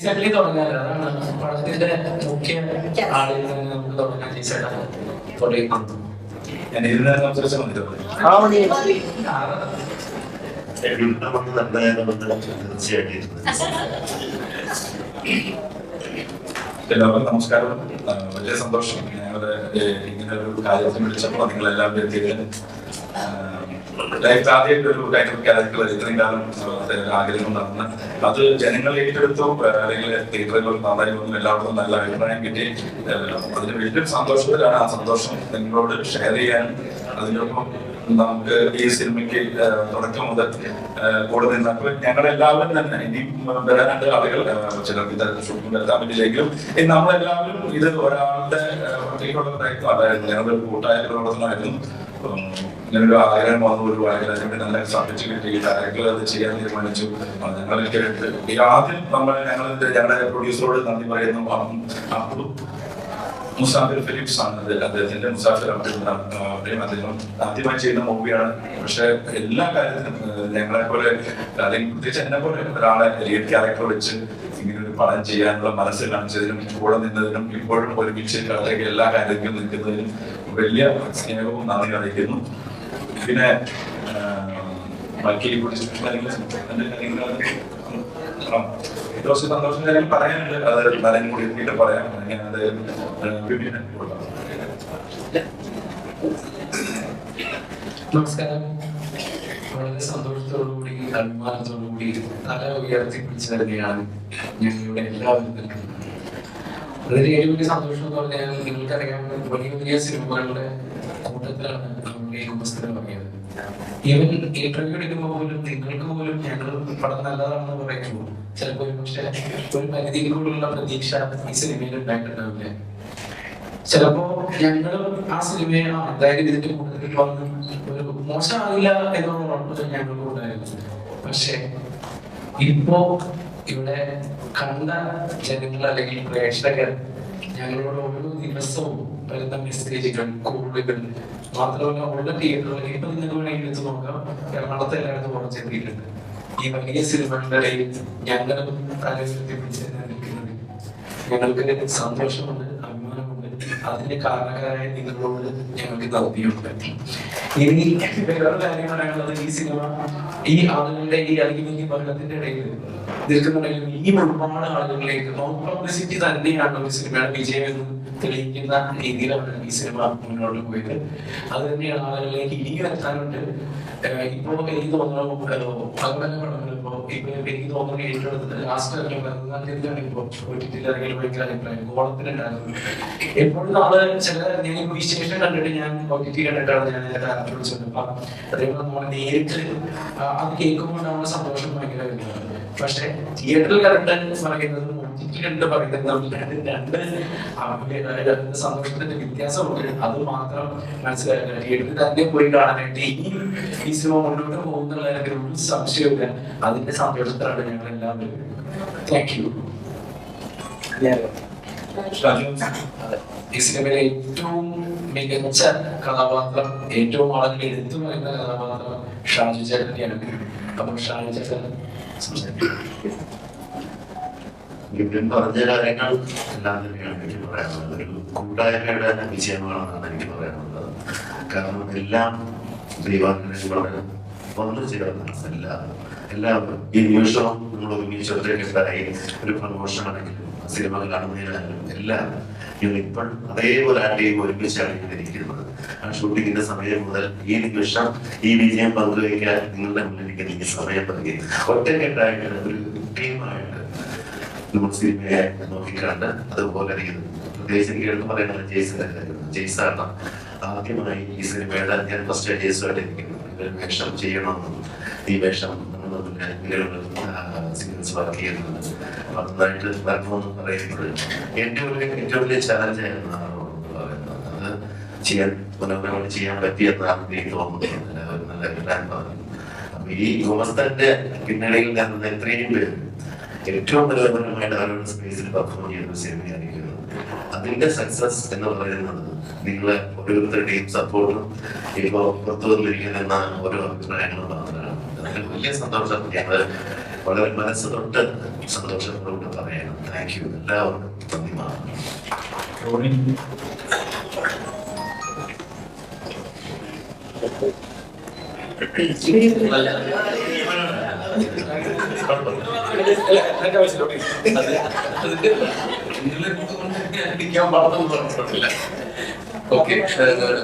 Exactly തുടങ്ങാറ് അതാണ് പടത്തിന്റെ മുഖ്യ ആളുകൾ തന്നെ നമുക്ക് തുടങ്ങാൻ ചേട്ടാ തുടങ്ങി എല്ലാവർക്കും നമസ്കാരം. വലിയ സന്തോഷം ഞങ്ങളുടെ ഇങ്ങനെ ഒരു കാര്യത്തിന് വിളിച്ചപ്പോൾ നിങ്ങളെല്ലാം എത്തിയത്. ലൈഫ് ആദ്യമായിട്ട് ഒരു ടൈറ്റിൽ ക്യാരക്ടർ ഇത്രയും കാലം ആഗ്രഹം നടന്ന് അത് ജനങ്ങൾ ഏറ്റെടുത്തു. അല്ലെങ്കിൽ തിയേറ്ററുകൾ നന്നായി വന്നു, എല്ലാവർക്കും നല്ല അഭിപ്രായം കിട്ടി. അതിന് വലിയൊരു സന്തോഷത്തിലാണ്. ആ സന്തോഷം നിങ്ങളോട് ഷെയർ ചെയ്യാൻ അതിനൊപ്പം നമുക്ക് ഈ സിനിമയ്ക്ക് തുടക്കം മുതൽ കൂടെ നിന്ന് അപ്പൊ ഞങ്ങളെല്ലാവരും തന്നെ ഇനിയും വരാനുണ്ട് ആളുകൾ. ചിലർക്ക് ഇത് ഷൂട്ടിംഗ് എത്താൻ പറ്റില്ലെങ്കിലും നമ്മളെല്ലാവരും ഇത് ഒരാളുടെ ഒറ്റയ്ക്കുള്ള പ്രയത്നം അല്ലായിരുന്നു, ഞങ്ങളൊരു കൂട്ടായ പ്രവർത്തനമായിരുന്നു. ഇങ്ങനൊരു ആഗ്രഹം വന്നു, ഒരു ആഗ്രഹം നല്ല സബ്ജക്ട് കിട്ടി, ഡയറക്ടർ അത് ചെയ്യാൻ തീരുമാനിച്ചു. ഞങ്ങളൊക്കെ ആദ്യം ഞങ്ങളുടെ പ്രൊഡ്യൂസറോട് നന്ദി പറയുന്നു. മുസാഫിർ ഫിലിപ്സ് ആണ് അദ്ദേഹത്തിന്റെ മുസാഫിർ അദ്ദേഹം ആദ്യമായി ചെയ്യുന്ന മൂവിയാണ്. പക്ഷെ എല്ലാ കാര്യത്തിലും ഞങ്ങളെ പോലെ അല്ലെങ്കിൽ പ്രത്യേകിച്ച് എന്നെ പോലെ ഒരാളെ ലീഡ് ക്യാരക്ടർ വെച്ച് ഇങ്ങനെ ഒരു പടം ചെയ്യാനുള്ള മനസ്സ് കാണിച്ചതിനും കൂടെ നിന്നതിനും ഇപ്പോഴും ഒരുമിച്ച് കഥയ്ക്ക് എല്ലാ കാര്യത്തിലും നിൽക്കുന്നതിനും വലിയ സ്നേഹവും നന്ദി അറിയിക്കുന്നു. പിന്നെ ബാക്കി സന്തോഷം കാര്യം പറയാനുണ്ട്. അത് നരനും കൂടി എത്തിയിട്ട് പറയാം. ഞാനത് നമസ്കാരം. വളരെ സന്തോഷത്തോടുകൂടി അഭിമാനത്തോടുകൂടി തല ഉയർത്തി പിടിച്ചു തന്നെയാണ് ഞങ്ങളുടെ എല്ലാവരും നിൽക്കുന്നത്. അതിന് ഏറ്റവും വലിയ സന്തോഷം എന്ന് പറഞ്ഞാൽ നിങ്ങൾക്കറിയാം, വലിയ വലിയ സിനിമകളുടെ കൂട്ടത്തിലാണ് നമ്മുടെ ഈ പുസ്തകം ഇറങ്ങിയത്. ഈവൻ ഇന്റർവ്യൂ എടുക്കുമ്പോൾ പോലും നിങ്ങൾക്ക് പോലും ഞങ്ങൾ പടം നല്ലതാണെന്ന് പറയുമ്പോൾ ചിലപ്പോൾ പക്ഷെ ഒരു പരിധിയിൽ കൂടുതലുള്ള പ്രതീക്ഷ ഈ സിനിമയിൽ ഉണ്ടായിട്ടുണ്ടാവില്ല. ചിലപ്പോ ഞങ്ങളും ആ സിനിമയെ എന്തായാലും ഇതിന്റെ കൂട്ടത്തിൽ വന്ന് ഒരു മോശമാകില്ല എന്നുള്ള ഉറപ്പ് ഞങ്ങൾക്ക് ഉണ്ടായിരുന്നു. പക്ഷെ ഇപ്പോ ഇവിടെ കണ്ട ജനങ്ങൾ അല്ലെങ്കിൽ പ്രേക്ഷകർ ഞങ്ങളോട് ഓരോ ദിവസവും വരുന്ന മെസ്സേജുകൾ, കോളുകൾ, മാത്രമല്ല ഉള്ള തിയേറ്ററുകളിൽ ഇപ്പൊ നിങ്ങൾക്ക് വേണമെങ്കിൽ എടുത്ത് നോക്കാം, എറണാകുളത്ത് എല്ലായിടത്തും കുറച്ചെത്തിയിട്ടുണ്ട്. ഈ വലിയ സിനിമകളുടെ ഇടയിൽ ഞങ്ങളും തലയുയർത്തി പിടിച്ച് നിൽക്കുന്നത് ഞങ്ങൾക്ക് സന്തോഷമുണ്ട്, അഭിമാനമുണ്ട്. അതിന് കാരണക്കാരായ നിങ്ങളോട് ഞങ്ങൾക്ക് നന്ദിയുണ്ട്. ഇനി വേറൊരു കാര്യം പറയാനുള്ളത്, ഈ സിനിമ ഈ ആളുകളുടെ ഈ അലിമിനി ഭരണത്തിന്റെ ഇടയിൽ നിൽക്കുന്നുണ്ടെങ്കിലും ഈ ഒരുപാട് ആളുകളിലേക്ക് പബ്ലിസിറ്റി തന്നെയാണ് ഒരു സിനിമയുടെ വിജയം എന്ന് തെളിയിക്കുന്ന രീതിയിലാണ് ഈ സിനിമ മുന്നോട്ട് പോയത്. അത് തന്നെയാണ് ആളുകളിലേക്ക് ഇനിയും എത്താനുണ്ട്. ഇപ്പോ എനിക്ക് തോന്നുന്നു പല പല പടങ്ങൾ ഇപ്പൊ എനിക്ക് തോന്നുന്നു ഏറ്റെടുത്തത് ലാസ്റ്റ് ഇറങ്ങിയാണ് ഇപ്പൊ ഇറങ്ങിയ ഭയങ്കര അഭിപ്രായം ഗോളത്തിനുണ്ടായിരുന്നു. എപ്പോഴും നമ്മള് ചില ഞാൻ വിശേഷം കണ്ടിട്ട് ഞാൻ OTT കണ്ടിട്ടാണ് ഞാൻ വിളിച്ചത്. അപ്പൊ അതേപോലെ നമ്മള് നേരിട്ട് അത് കേൾക്കുമ്പോൾ നമ്മുടെ സന്തോഷം ഭയങ്കര വരുന്നത്. പക്ഷെ തിയേറ്ററിൽ കണ്ടിട്ട് പറയുന്നതും OTT കണ്ട് പറയുന്നതും രണ്ട് സന്തോഷത്തിന്റെ വ്യത്യാസമുണ്ട്. അത് മാത്രം മനസ്സിലാക്കുക. തിയേറ്ററിൽ തന്നെ പോയി കാണാനായിട്ട് ഇനിയും ഈ സിനിമ മുന്നോട്ട് പോകുന്നുള്ള ഒരു സംശയമില്ല. അതിന്റെ സന്തോഷത്തിലാണ് ഞങ്ങൾ എല്ലാവരും. Thank you. ഈ സിനിമയിലെ ഏറ്റവും മികച്ച കഥാപാത്രം, ഏറ്റവും ആളുകൾ എടുത്തു പറയുന്ന കഥാപാത്രം ഷാജു ചേട്ടനെയാണ്. അപ്പൊ ഷാജു ചേട്ടൻ പറഞ്ഞ കാര്യങ്ങൾ എല്ലാം തന്നെയാണ് എനിക്ക് പറയാനുള്ളത്. ഒരു കൂട്ടായ്മയുടെ വിജയമാണെന്നാണ് എനിക്ക് പറയാനുള്ളത്. കാരണം എല്ലാം ദൈവാനുഗ്രഹങ്ങളോട് വന്നു ചേർന്നാണ് എല്ലാവരും ഈ നിമിഷവും നമ്മൾ ഒരുമിച്ചൊറ്റയ്ക്കുണ്ടായി ഒരു പ്രമോഷൻ ആണെങ്കിലും സിനിമകൾ കാണുന്നതിനായാലും എല്ലാം ഇപ്പോൾ അതേപോലെ ആ ടീം ഒരുമിച്ചാണ് ഇരിക്കുന്നത്. ആ ഷൂട്ടിങ്ങിന്റെ സമയം മുതൽ ഈ നിമിഷം ഈ വിജയം പങ്കുവയ്ക്കാൻ നിങ്ങളുടെ മുന്നിലേക്ക് എനിക്ക് സമയം നൽകി ഒറ്റക്കെട്ടായിട്ട് ഒരു ടീമായിട്ട് നമ്മൾ സിനിമയെ നോക്കിക്കാണ്ട് അതുപോലെ പ്രത്യേകിച്ച് എനിക്ക് എടുത്ത് പറയുന്നത് ജെയ്സാണ്. ആദ്യമായി ഈ സിനിമയുടെ ഞാൻ ഫസ്റ്റ് ജെയ്സുമായിട്ട് ഇരിക്കുന്നു. ഇവർ വേഷം ചെയ്യണമെന്നും ഈ വേഷം സീക്വൻസ് വർക്ക് ചെയ്യുന്നുണ്ട്, നന്നായിട്ട് വരണമെന്ന് പറയുമ്പോൾ എൻ്റെ ഒരു ഏറ്റവും വലിയ ചാലഞ്ചായിരുന്നു. അത് ചെയ്യാൻ മനോഹരമായിട്ട് ചെയ്യാൻ പറ്റിയെന്നാണ് എനിക്ക് തോന്നുന്നത്. ഒരു നല്ല അഭിപ്രായം പറഞ്ഞു. അപ്പൊ ഈ ഗുമസ്തന്റെ പിന്നണിയിൽ നിന്ന് എത്രയും പേര് ഏറ്റവും മനോഹരമായിട്ട് അവരുടെ സ്പേസിൽ പെർഫോം ചെയ്യുന്ന ഒരു സിനിമയായിരിക്കുന്നു. അതിന്റെ സക്സസ് എന്ന് പറയുന്നത് നിങ്ങളെ ഓരോരുത്തരുടെയും സപ്പോർട്ടും ഇപ്പൊ പുറത്തു വന്നിരിക്കുന്ന ഓരോ അഭിപ്രായങ്ങളും മാത്രമാണ്. അതിന് വലിയ സന്തോഷം ഞങ്ങൾ വളരെ മനസ്സ് തൊട്ട് സന്തോഷത്തോട് പറയാം. താങ്ക് യു, എല്ലാവർക്കും നന്ദി മാത്രം. ഓക്കെ,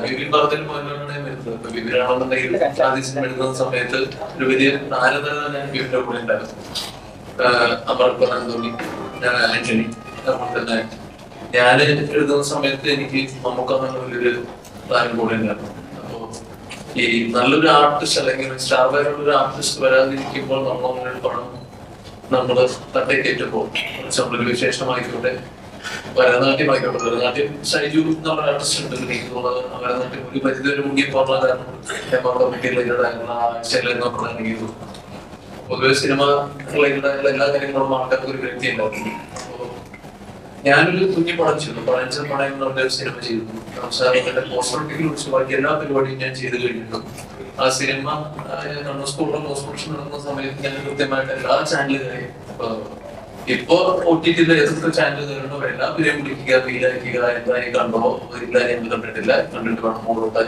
ബിബിൻ പറഞ്ഞതിന് പോയിട്ടാണ് വരുന്നത്. ബിബിനാണെന്നുണ്ടെങ്കിൽ ആദ്യം എഴുതുന്ന സമയത്ത് ഒരു വലിയ താരതല ഞാൻ ബിബിന്റെ കൂടെ ഉണ്ടായിരുന്നു. അമർപ്പൻ ആന്റണി, ആന്റണി, അതുപോലെ തന്നെ ഞാൻ എഴുതുന്ന സമയത്ത് എനിക്ക് നമുക്കെന്നുള്ള വലിയൊരു താരം കൂടെ ഉണ്ടായിരുന്നു. അപ്പോ ഈ നല്ലൊരു ആർട്ടിസ്റ്റ് അല്ലെങ്കിൽ സ്റ്റാർ വാല്യുള്ള ഒരു ആർട്ടിസ്റ്റ് വരാതിരിക്കുമ്പോൾ നമ്മളൊരു പണം നമ്മൾ തട്ടേ കയറ്റുമ്പോൾ നമ്മളൊരു വിശേഷമായിക്കോട്ടെ, ഭരതനാട്യമായിക്കോട്ടെ, ഭരതനാട്യം ഷൈജു എന്നുള്ള ആർട്ടിസ്റ്റ് ഉണ്ട്. എനിക്ക് തോന്നുന്നത് ഭരതനാട്യം ഒരു പരിധി വരെ മുങ്ങിപ്പോകാനുള്ള കാരണം കമ്മിറ്റിയിലുള്ള ആഴ്ചകളിൽ നോക്കണം. എനിക്ക് തോന്നുന്നു പൊതുവെ സിനിമ റിലേറ്റഡായിട്ടുള്ള എല്ലാ കാര്യങ്ങളും ആൾക്കാർക്ക് ഒരു വ്യക്തി ഉണ്ടായിരുന്നു. അപ്പോ ഞാനൊരു കുഞ്ഞു പടം ചെയ്തു, പഴഞ്ചൻ പടം എന്ന് പറഞ്ഞ ഒരു സിനിമ ചെയ്തു. എന്റെ പോസ്റ്ററിനെ കുറിച്ച് ബാക്കി എല്ലാ പരിപാടിയും ഞാൻ ചെയ്ത് കഴിഞ്ഞിട്ടു. ആ സിനിമ കണ്ണൂർ സ്കൂളിലെ പോസ്റ്റ് പ്രൊഡക്ഷൻ നടക്കുന്ന സമയത്ത് ഞാൻ കൃത്യമായിട്ട് എല്ലാ ചാനലുകളെയും, ഇപ്പൊ OTT ഏതൊക്കെ ചാനൽ തരണോ എല്ലാ പേരെയും വിളിക്കുക, ഫീലാക്കുക, എന്തായാലും കണ്ടോ എല്ലാവരും എന്ത് കണ്ടിട്ടില്ല, കണ്ടിട്ട് വേണം മുകളിലോട്ട്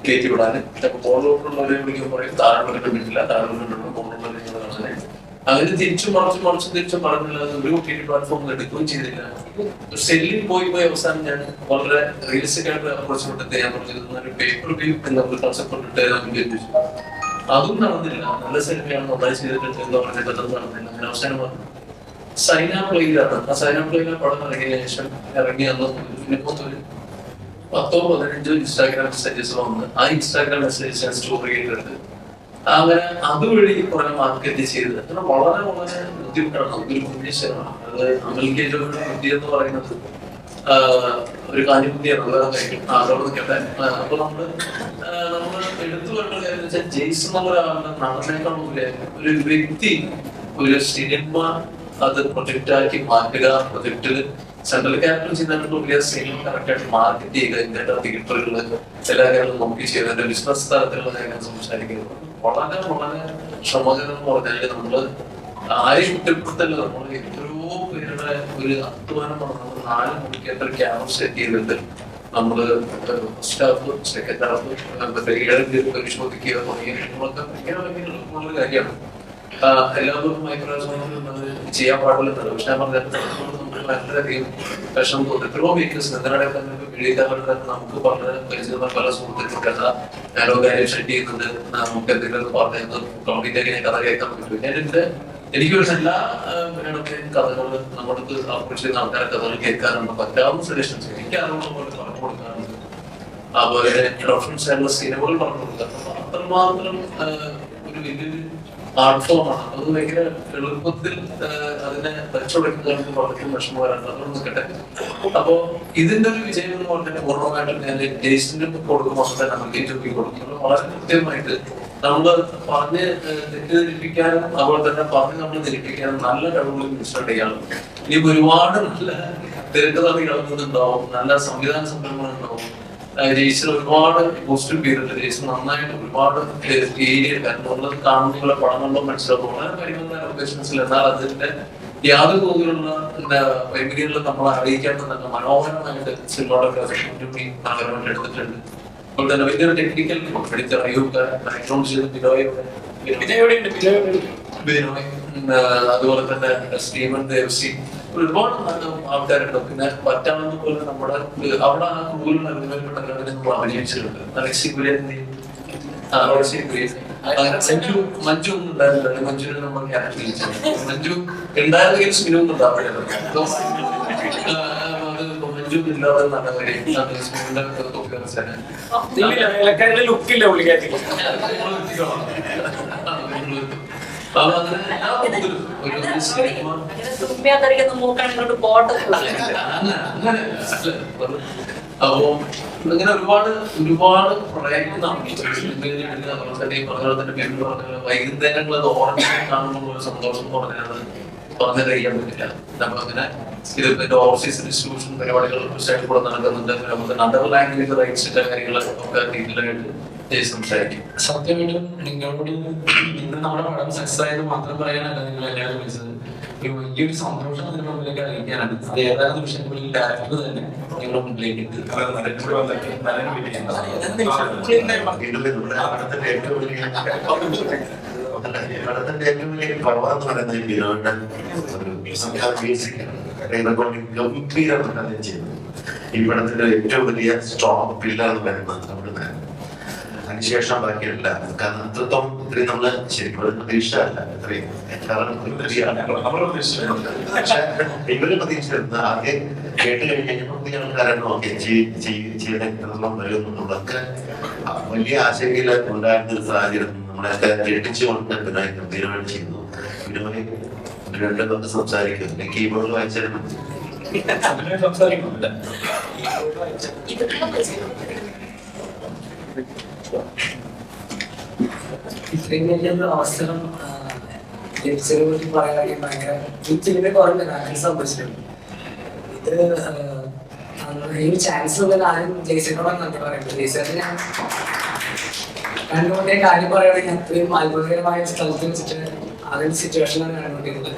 കയറ്റി വിടാൻ. ചിലപ്പോൾ മുകളിലോട്ടുള്ളവരെ വിളിക്കുമ്പോൾ പറയും താഴെ കണ്ടിട്ടില്ല, താഴെ കണ്ടിട്ടുണ്ടോ മുകളിലുള്ളവരെ കാണാൻ. അങ്ങനെ തിരിച്ചും മറിച്ചും തിരിച്ചും പറഞ്ഞില്ലാതെ ഒരു OTT പ്ലാറ്റ്ഫോമിൽ എടുക്കുകയും ചെയ്തില്ല. സെല്ലിൽ പോയി അവസാനം ഞാൻ വളരെ റിയലിസ്റ്റിക് ആയിട്ട് അപ്രോച്ച് കൊടുത്തിട്ട് ഞാൻ പറഞ്ഞിരുന്ന ഒരു പേപ്പർ വ്യൂ എന്നൊരു കൺസെപ്റ്റ് കൊണ്ടിട്ട് നമുക്ക് എത്തിച്ചു. അതും നടന്നില്ല. നല്ല സിനിമയാണ്, നന്നായി ചെയ്തിട്ടുണ്ട് എന്ന് പറഞ്ഞിട്ട് അതും നടന്നില്ല. അങ്ങനെ അവസാനം സൈന പ്ലേയിലാണ്. ആ സൈന പ്ലേയിലെ പടം ഇറങ്ങിയ ശേഷം ഇറങ്ങി അന്ന് പിന്നെ ഒരു 10-15 ഇൻസ്റ്റാഗ്രാം മെസ്സേജസ് വന്ന് ആ ഇൻസ്റ്റാഗ്രാം മെസ്സേജസ് ഞാൻ സ്റ്റോറി ചെയ്തിട്ടുണ്ട്. അങ്ങനെ അതുവഴി കുറെ മാർക്കറ്റ് ചെയ്ത് അങ്ങനെ വളരെ വളരെ ബുദ്ധിമുട്ടാണ്. നമുക്കൊരു കുഞ്ഞിശമാണ് അത്. അമൽ കെ ജോയുടെ ബുദ്ധി എന്ന് പറയുന്നത് ഒരു കാര്യബുദ്ധിയാണ്. അതോട് നിൽക്കട്ടെ. അപ്പൊ നമ്മള് എടുത്തു വേണ്ട കാര്യം വെച്ചാൽ ജെയ്സ് എന്നുള്ള ഒരാളുടെ നടനേക്കാളും ഒരു വ്യക്തി ഒരു സിനിമ അത് പ്രൊജക്റ്റാക്കി മാറ്റുക, പ്രൊജക്റ്റില് സെൻട്രൽ ക്യാപിറ്റൽ ചെയ്യുന്നതിനുള്ള വലിയ സിനിമ കറക്റ്റായിട്ട് മാർക്കറ്റ് ചെയ്യുക, ഇതിന്റെ തിയേറ്ററുകള് എല്ലാ കാര്യങ്ങളും നോക്കി ചെയ്യുക, അതിന്റെ ബിസിനസ് തരത്തിലുള്ള കാര്യങ്ങൾ സംസാരിക്കുന്നത് വളരെ വളരെ ശ്രമകരം എന്ന് പറഞ്ഞാല് നമ്മള് ആരെയും കുറ്റപ്പെടുത്തല്ല. നമ്മൾ എത്രയോ പേരുടെ ഒരു അധ്വാനം നമ്മൾ 4 മണിക്കേണ്ട ക്യാമറ സെറ്റ് ചെയ്തിട്ട് നമ്മള് സ്റ്റാഫ്, സെക്കൻഡ് സ്റ്റാഫ്, പരിശോധിക്കുക തുടങ്ങിയ നമ്മളൊക്കെ ഭയങ്കര ഭയങ്കര കാര്യമാണ്. എല്ലാവർക്കും മൈക്രോസോഫ്റ്റ് ചെയ്യാൻ പാടില്ലെന്നല്ല. പക്ഷെ ഞാൻ പറഞ്ഞത് വളരെയധികം വിഷമം തോന്നി. എത്രയോ വീക്ക്സ് ഇതിനിടെ തന്നെ വീഴുകാരുടെ തന്നെ നമുക്ക് വളരെ പരിചയമുള്ള പല സുഹൃത്തുക്കൾ കഥ ഞാനോ കാര്യം സെറ്റ് ചെയ്യുന്നുണ്ട്, നമുക്ക് എന്തെങ്കിലും പറഞ്ഞത് കംപ്ലീറ്റ് ഞാൻ കഥ കേൾക്കാൻ പറ്റും. എനിക്ക് എല്ലാ കഥകള് നമ്മൾക്ക് അപ്രോച്ച് ചെയ്യുന്ന ആൾക്കാരെ കഥകൾ കേൾക്കാറുണ്ട്. പറ്റാവുന്ന സജഷൻസ് എനിക്ക് അറിവുള്ള പോലെ പറഞ്ഞു കൊടുക്കാറുണ്ട്. അതുപോലെ റെഫറൻസ് ആയിട്ടുള്ള സിനിമകൾ പറഞ്ഞു കൊടുക്കാം. അത്രമാത്രം ഒരു വലിയൊരു ആർട്ട് ഫോമാണ്. അത് ഭയങ്കര എളുപ്പത്തിൽ അതിനെ വെച്ചുകൊടുക്കുന്നവർക്ക് വളരെ വിഷമകരമാണ്. അതൊന്നും നിൽക്കട്ടെ. അപ്പോ ഇതിന്റെ ഒരു വിജയം എന്ന് പറഞ്ഞാൽ പൂർണ്ണമായിട്ടും ഞാൻ ജെയ്സിന്റെ കൊടുക്കുമ്പോൾ തന്നെ നമുക്ക് ചോക്കി കൊടുക്കുമ്പോൾ വളരെ കൃത്യമായിട്ട് നമ്മള് പറഞ്ഞ് തെറ്റിദ്ധരിപ്പിക്കാനും അതുപോലെ തന്നെ പറഞ്ഞ് നമ്മൾ ധരിപ്പിക്കാനും നല്ല കഴിവുകൾ മിസ്റ്റർ ചെയ്യാനും ഇനിയിപ്പോ ഒരുപാട് നല്ല തിരക്കഥകൾ ഇളകുന്നുണ്ടാവും, നല്ല സംവിധാന സംരംഭങ്ങൾ ഉണ്ടാവും. ജെയ്സിൽ ഒരുപാട് പോസിറ്റീവ് ചെയ്തിട്ടുണ്ട്. ജെയ്സിൽ നന്നായിട്ട് ഒരുപാട് ഏരിയ നമ്മളത് കാണുന്ന പടങ്ങളിലോ മനസ്സിലാക്കും വളരെ പരിമിതമായ ലൊക്കേഷൻസിൽ. എന്നാൽ അതിന്റെ യാതൊരു തോതിലുള്ള വൈവിധ്യങ്ങളിൽ നമ്മളെ അറിയിക്കാൻ തന്നെ മനോഹരമായിട്ട് സിനിമോഗ്രാഫി നഗരമായിട്ട് എടുത്തിട്ടുണ്ട്. അതുപോലെ തന്നെ വലിയൊരു ടെക്നിക്കൽ എഡിറ്റർ അയ്യൂബ് ബാക്ക്ഗ്രൗണ്ട് ചെയ്ത് ബിനോയ്, അതുപോലെ തന്നെ സ്റ്റീവൻ ദേവ്സി, ഒരുപാട് നല്ല ആൾക്കാരുണ്ട്. പിന്നെ പറ്റാവുന്ന പോലെ നമ്മുടെ അവിടെ ആ കൂടുതൽ നമ്മൾ അഭിനയിച്ചിട്ടുണ്ട്. അലക്സി കുര്യൻ, മഞ്ജു ഒന്നും ഉണ്ടായിരുന്നില്ല. മഞ്ജുവിനെ നമ്മൾ ക്യാരക്ടർ ചെയ്യിച്ചിട്ടുണ്ട്. മഞ്ജു ഉണ്ടായിരുന്നെങ്കിൽ സ്മിനു ഒന്നും ഉണ്ടാവില്ല. മഞ്ജു ഇല്ലാതെ നല്ല കാര്യം സ്മിനുവിന്റെ ലുക്കില്ല പുള്ളിക്കാരി. അപ്പോ ഇങ്ങനെ ഒരുപാട് ഒരുപാട് പ്രയത്നം അതുപോലെ തന്നെ ഈ പറഞ്ഞ തന്നെ പേര് പറഞ്ഞ വൈകുന്നേരങ്ങൾ അത് ഓറഞ്ച് കാണുമ്പോൾ ഒരു സന്തോഷം പറഞ്ഞത് പറഞ്ഞറിയാൻ പറ്റില്ല. അപ്പൊ അങ്ങനെ ഇത് ഓവർസീസ് ഡിസ്ട്രിബ്യൂഷൻ പരിപാടികൾ തീർച്ചയായിട്ടും കൂടെ നടക്കുന്നുണ്ട്. നമുക്ക് അതർ ലാംഗ്വേജ് റൈറ്റ്സിന്റെ കാര്യങ്ങളൊക്കെ ഡീറ്റെയിലായിട്ട് സത്യമായിട്ടും നിങ്ങളോട് ഇന്ന് നമ്മുടെ പടം സക്സസ് ആയത് മാത്രം പറയാനല്ല നിങ്ങൾ എല്ലാവരും വിളിച്ചത്. ഈ വലിയൊരു സന്തോഷം അതിന് മുമ്പിലേക്ക് അറിയിക്കാനാണ്. അത് ഏതാനും നിമിഷങ്ങളിൽ ഡയറക്ടർ തന്നെ നിങ്ങളുടെ മുന്നിലേക്ക് എത്തി. പടത്തിന്റെ ഏറ്റവും വലിയ കുറവെന്ന് പറയുന്നത് ബിനോയുടെ ഗംഭീരമാണ് ചെയ്യുന്നത്. ഈ പടത്തിന്റെ ഏറ്റവും വലിയ സ്ട്രോങ് പില്ലർ എന്ന് പറയുന്നത് അവിടുന്ന്. അതിനുശേഷം ബാക്കിയല്ല, കാരണം അത്രത്തോളം ഇത്രയും നമ്മള് ശരിക്കും പ്രതീക്ഷയല്ല ഇത്രയും. കാരണം പക്ഷെ ഇവര് പ്രതീക്ഷിച്ചിരുന്ന ആദ്യം കേട്ട് കഴിഞ്ഞപ്പോൾ കാരണം ഓക്കെ ചെയ്തെല്ലാം വരുമെന്നുള്ളതൊക്കെ വലിയ ആശങ്കയിൽ ഉണ്ടായിരുന്ന ഒരു സാഹചര്യം നമ്മളൊക്കെ ഞെട്ടിച്ചുകൊണ്ട് ബിനോയ് ഗംഭീരമായിട്ട് ചെയ്യുന്നു. ബിനോയ് രണ്ടുപേർക്ക് സംസാരിക്കും, കീബോർഡ് വായിച്ചാലും സംസാരിക്കുന്നില്ല. ഇത്രയും വലിയൊരു അവസരം ലഭിച്ചതിനെ പറ്റി പറയുകയാണെങ്കിൽ ഭയങ്കര ഈ ഫിലിമിൽ കുറേ കാര്യങ്ങൾ സംഭവിച്ചിട്ടുണ്ട്. ഇത് ഈ ഒരു ചാൻസ് ഉണ്ടെങ്കിൽ ആദ്യം ജയ്സനോടാണ് നന്ദി പറയുന്നത്. ജയ്സനെ ഞാൻ കണ്ടുകൊണ്ടേ കാര്യം പറയുകയാണെങ്കിൽ അത്രയും അത്ഭുതകരമായ സ്ഥലത്ത് വെച്ചിട്ട് അതിന്റെ സിറ്റുവേഷനാണ് കണ്ടുകൊണ്ടിരുന്നത്.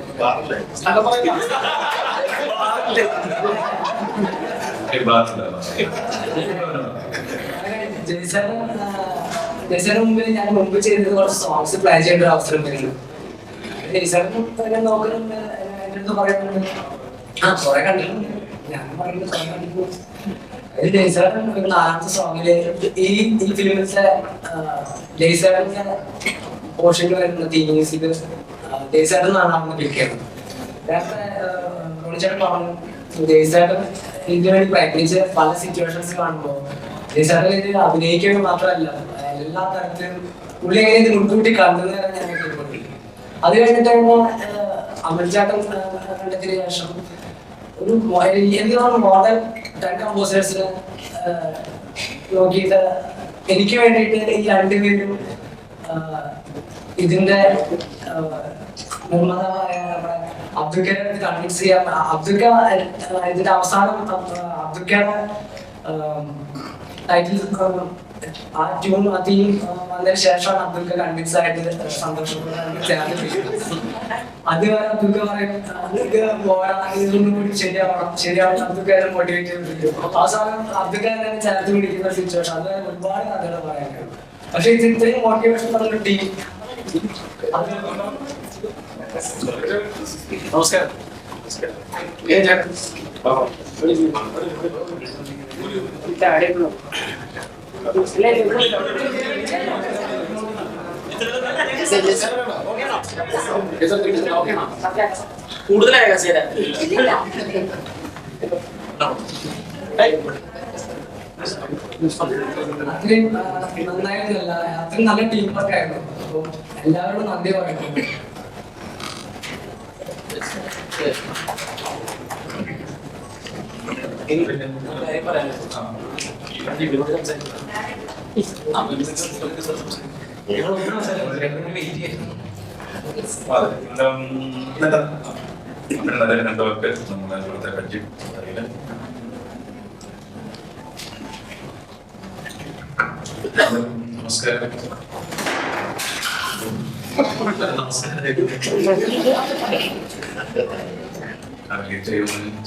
ജയ്സന് മുമ്പിൽ ഞാൻ മുമ്പ് ചെയ്തത് കുറച്ച് സോങ്സ് പ്ലാൻ ചെയ്യേണ്ട ഒരു അവസരം വരുന്നു. ജയ്സനും തന്നെ നോക്കുന്നുണ്ട്, എൻ്റെ അടുത്ത് പറയുന്നുണ്ട് കുറെ കണ്ടിട്ടുണ്ട്, ഞാൻ പറയുന്നത് കുറെ കണ്ടിട്ടുണ്ട്. ജയ്സേട്ടൻ നാലാമത്തെ സോങ്ങില് ഈ ഫിലിമിലത്തെ ജയ്സേട്ടന്റെ പോർഷനിൽ വരുന്ന തീം മ്യൂസിക് ജയ്സേട്ടൻ എന്നാണ് അന്ന് പിക്ക് ചെയ്യുന്നത്. നേരത്തെ റോണിച്ചേട്ടൻ പറഞ്ഞു ജയ്സേട്ടൻ ഇതിനു വേണ്ടി പ്രയത്നിച്ച് പല സിറ്റുവേഷൻസ് കാണുമ്പോൾ ജയ്സേട്ടൻ ഇതിൽ അഭിനയിക്കുക മാത്രമല്ല എല്ലാ തരത്തിലും പുള്ളി എങ്ങനെ ഇത് മുൻകൂട്ടി കണ്ടെന്ന് ഞാൻ കേട്ടിട്ടുണ്ട്. അത് കഴിഞ്ഞിട്ട് അമൽചാട്ടൻ കണ്ടതിന് ശേഷം ഒരു എനിക്ക് തോന്നുന്നു മോഡൽ 10 കമ്പോസേഴ്സിന് നോക്കിയിട്ട് എനിക്ക് വേണ്ടിയിട്ട് ഈ രണ്ടുപേരും ഇതിന്റെ നിർമ്മാതാവായ നമ്മുടെ അബ്ദുൽഖാനെ കൺവിൻസ് ചെയ്യാൻ അബ്ദുൽഖ ഇതിന്റെ അവസാനം അബ്ദുൽഖാനെ ടൈറ്റിൽ ആ ട്യൂൺ ആ തീം വന്നതിന് ശേഷമാണ് അബ്ദുൽഖ കൺവിൻസ് ആയിട്ട് അതുവരെ അബ്ദുൽഖ പറയും ഇതൊന്നും കൂടി ശരിയാവണം അബ്ദുൽഖാനെ മോട്ടിവേറ്റ് ചെയ്തിരിക്കും. അവസാനം അബ്ദുൽഖാനെ ചേർത്ത് പിടിക്കുന്ന സിറ്റുവേഷൻ അത് ഒരുപാട് കഥകൾ പറയാനുണ്ട്. പക്ഷെ ഇത് ഇത്രയും മോട്ടിവേഷൻ തന്നൊരു ടീം. നമസ്കാരം. കൂടുതലായ അത്രയും നന്നായിരുന്നില്ല, അത്രയും നല്ല ടീം വർക്ക് ആയിരുന്നു. അപ്പൊ എല്ലാവരോടും നന്ദി പറയുന്നു. രണ്ടുപേർക്ക് നമ്മളെ ഇവിടുത്തെ പറ്റി അറിയില്ല. നമസ്കാരം.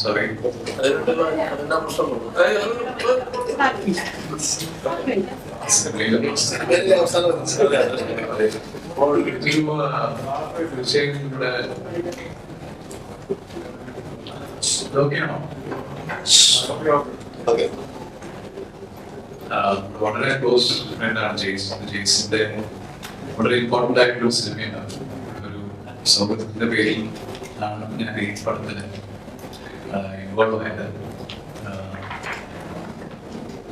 സോറി. വളരെ ക്ലോസ് ഫ്രണ്ടാണ് ജെയ്സിന്റെ. വളരെ ഇമ്പോർട്ടൻ്റ് ആയിട്ടുള്ള സിനിമയാണ്. ഒരു സൗഹൃദത്തിന്റെ പേരിൽ ആണ് ഞാൻ ഈ പടത്തിന് ഇൻവോൾവ് ആയത്.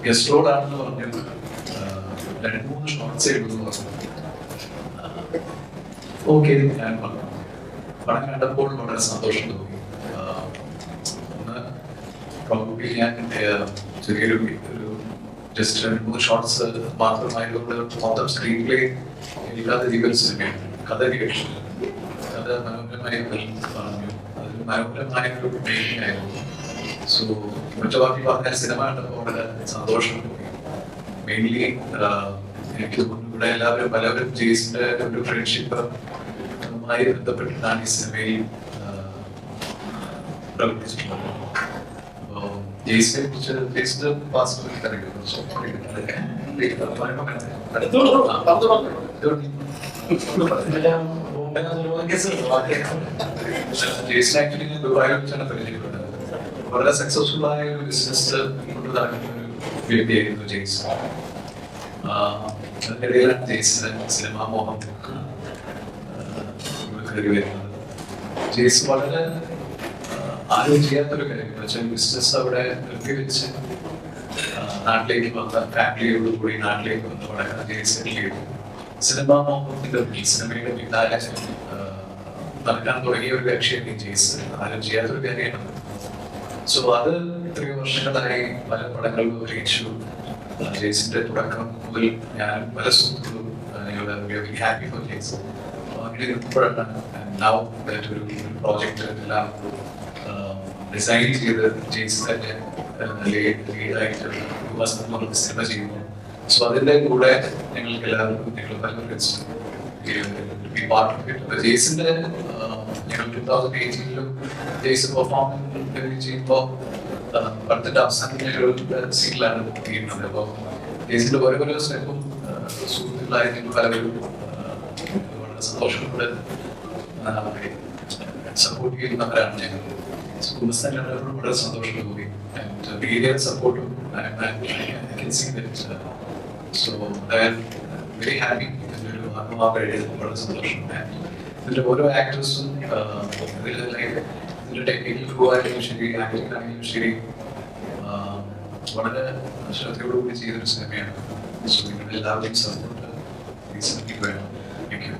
ഗസ്റ്റ് റോഡാണെന്ന് പറഞ്ഞു 2-3 ഷോർട്ട്സേ ഉള്ളൂ പറഞ്ഞു. ഓക്കെ ഞാൻ പറഞ്ഞു. പടം കണ്ടപ്പോൾ വളരെ സന്തോഷം തോന്നി. ഒന്ന് പ്രോബബ്ലി ഞാൻ ചെറിയൊരു ജസ്റ്റ് 2-3 ഷോർട്ട്സ് മാത്രമായതുകൊണ്ട് മൊത്തം സ്ക്രീൻ പ്ലേ ഇല്ലാത്ത രീതിയിൽ സിനിമയാണ്. കഥ കേട്ടു, കഥ മനോഹരമായി പറഞ്ഞു. അതൊരു മനോഹരമായ ഒരു പെയിന്റിംഗ് ആയിരുന്നു. സോ ഒറ്റവാക്കി പറഞ്ഞ സിനിമ കണ്ടപ്പോൾ വളരെ സന്തോഷം തോന്നി. മെയിൻലി എനിക്ക് തോന്നുന്നു ഇവിടെ എല്ലാവരും പലവരും ജെയ്സിന്റെ ഒരു ഫ്രണ്ട്ഷിപ്പ് മായി ബന്ധപ്പെട്ടിട്ടാണ് ഈ സിനിമയിൽ പ്രവർത്തിച്ചിട്ടുള്ളത്. അപ്പോൾ ജെയ്സിനെ കുറിച്ച് ജെയ്സിന്റെ പാസ്പോർട്ട് അറിയാം ജെയ്സിനെ ആക്ച്വലി ഞാൻ ദുബായിൽ വെച്ചാണ് പരിചയപ്പെട്ടത്. വളരെ സക്സസ്ഫുൾ ആയ ഒരു ബിസിനസ് കൊണ്ട് നടക്കുന്ന ഒരു വ്യക്തിയായിരുന്നു ജെയ്സ്. അതിനിടയിലാണ് ജെയ്സിന് സിനിമാ മോഹം കയറി വരുന്നത്. ജെയ്സ് വളരെ ആരും ചെയ്യാത്തൊരു കാര്യം വെച്ചാൽ ബിസിനസ് അവിടെ നിർത്തിവെച്ച് നാട്ടിലേക്ക് വന്ന ഫാമിലിയോട് കൂടി നാട്ടിലേക്ക് വന്ന് വളരെ ജെയ്സ് സിനിമാ മോഹത്തിന്റെ സിനിമയുടെ പിന്നാലെ നടക്കാൻ തുടങ്ങിയ ഒരു കക്ഷിയാണ് ജെയ്സ്. ആരും ചെയ്യാത്തൊരു കാര്യമാണ്. സോ അത് ഇത്രയും വർഷങ്ങളായി പല പടങ്ങളും അഭിനയിച്ചു. ജെയ്സിന്റെ തുടക്കം മുതൽ ഞാൻ പല സുഹൃത്തുക്കളും ഹാപ്പി ഫോർ ജെയ്സ്. അങ്ങനെ ഇരുന്നപ്പോഴാണ് ഒരു പ്രോജക്റ്റ് എല്ലാം ഡിസൈൻ ചെയ്ത് ജെയ്സ് തന്നെ ലീഡായിട്ട് സിനിമ ചെയ്യുന്നു. സോ അതിന്റെ കൂടെ ഞങ്ങൾക്ക് എല്ലാവർക്കും ഞങ്ങൾ പല ഫ്രണ്ട്സും ജെയ്സിന്റെ ഞങ്ങൾ 2018 ജെയ്സ് പെർഫോമൻസ് ചെയ്യുമ്പോൾ പടത്തിന്റെ അവസാനത്തെ സീനിലാണ് ചെയ്യുന്നത്. അപ്പോൾ ജെയ്സിന്റെ ഓരോ സ്റ്റെപ്പും സുഹൃത്തുക്കളായ ഞങ്ങൾ പലവരും വളരെ സന്തോഷത്തോടെ സപ്പോർട്ട് ചെയ്യുന്നവരാണ് ഞങ്ങൾ. കുടുംബസ്ഥാനോടും വളരെ സന്തോഷം തോന്നി. മീഡിയ സപ്പോർട്ടും സോ വെരി ഹാപ്പി. ഇതിൻ്റെ ഒരു ആത്മാവായിട്ട് വളരെ സന്തോഷം. ഇതിന്റെ ഓരോ ആക്ടേഴ്സും ഇതിന്റെ ടെക്നിക്കൽ ക്രൂ ആയാലും ശരി, ആക്ടിംഗ് ആണെങ്കിലും ശരി, വളരെ ശ്രദ്ധയോടുകൂടി ചെയ്തൊരു സിനിമയാണ്. സോ നിങ്ങളുടെ എല്ലാവരുടെയും സപ്പോർട്ട് ഈ സിനിമയ്ക്ക് വേണം. Thank you.